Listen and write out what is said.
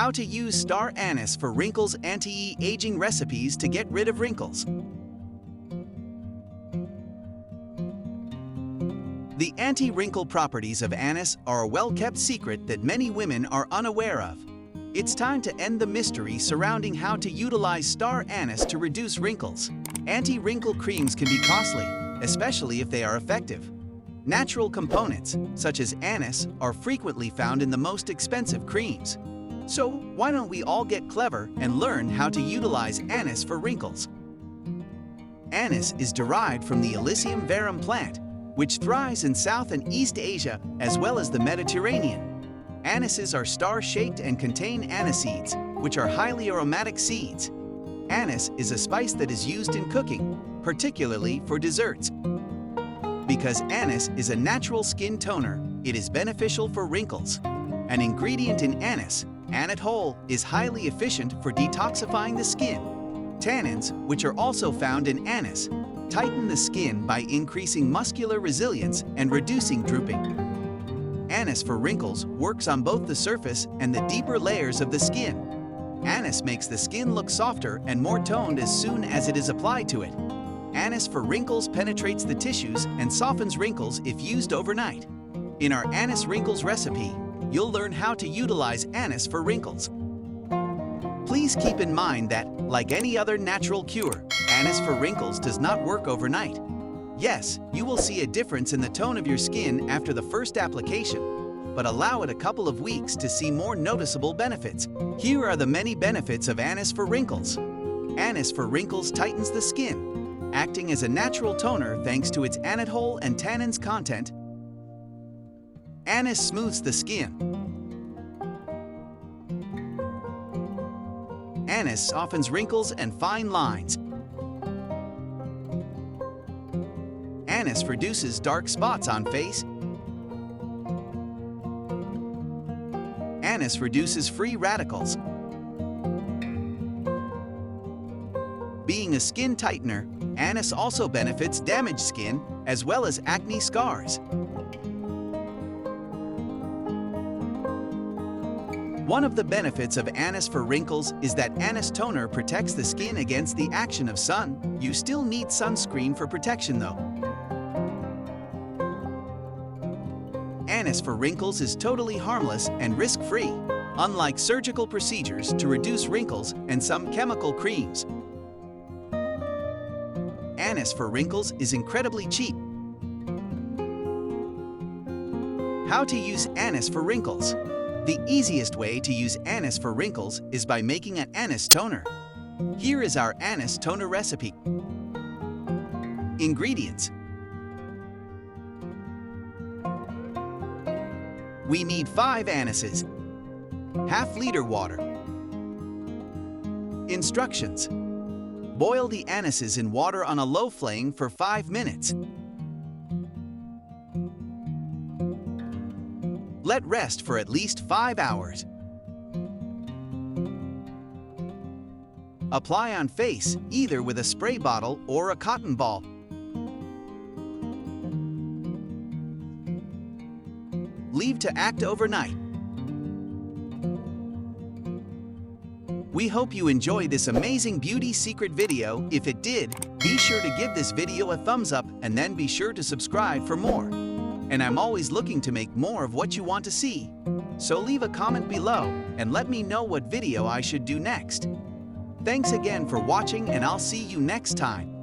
How to use star anise for Wrinkles anti-aging recipes to get rid of wrinkles. The anti-wrinkle properties of anise are a well-kept secret that many women are unaware of. It's time to end the mystery surrounding how to utilize star anise to reduce wrinkles. Anti-wrinkle creams can be costly, especially if they are effective. Natural components, such as anise, are frequently found in the most expensive creams. So why don't we all get clever and learn how to utilize anise for wrinkles? Anise is derived from the Illicium verum plant, which thrives in South and East Asia as well as the Mediterranean. Anises are star-shaped and contain aniseeds, which are highly aromatic seeds. Anise is a spice that is used in cooking, particularly for desserts. Because anise is a natural skin toner, it is beneficial for wrinkles. An ingredient in anise, anethole, is highly efficient for detoxifying the skin. Tannins, which are also found in anise, tighten the skin by increasing muscular resilience and reducing drooping. Anise for wrinkles works on both the surface and the deeper layers of the skin. Anise makes the skin look softer and more toned as soon as it is applied to it. Anise for wrinkles penetrates the tissues and softens wrinkles if used overnight. In our anise wrinkles recipe, you'll learn how to utilize anise for wrinkles. Please keep in mind that, like any other natural cure, anise for wrinkles does not work overnight. Yes, you will see a difference in the tone of your skin after the first application, but allow it a couple of weeks to see more noticeable benefits. Here are the many benefits of anise for wrinkles. Anise for wrinkles tightens the skin, acting as a natural toner thanks to its anethole and tannins content. Anise smooths the skin. Anise softens wrinkles and fine lines. Anise reduces dark spots on face. Anise reduces free radicals. Being a skin tightener, anise also benefits damaged skin as well as acne scars. One of the benefits of anise for wrinkles is that anise toner protects the skin against the action of sun. You still need sunscreen for protection though. Anise for wrinkles is totally harmless and risk-free, unlike surgical procedures to reduce wrinkles and some chemical creams. Anise for wrinkles is incredibly cheap. How to use anise for wrinkles? The easiest way to use anise for wrinkles is by making an anise toner. Here is our anise toner recipe. Ingredients. We need 5 anises, half-liter water. Instructions. Boil the anises in water on a low flame for 5 minutes. Let rest for at least 5 hours. Apply on face, either with a spray bottle or a cotton ball. Leave to act overnight. We hope you enjoyed this amazing beauty secret video. If it did, be sure to give this video a thumbs up and then be sure to subscribe for more. And I'm always looking to make more of what you want to see. So leave a comment below and let me know what video I should do next. Thanks again for watching and I'll see you next time.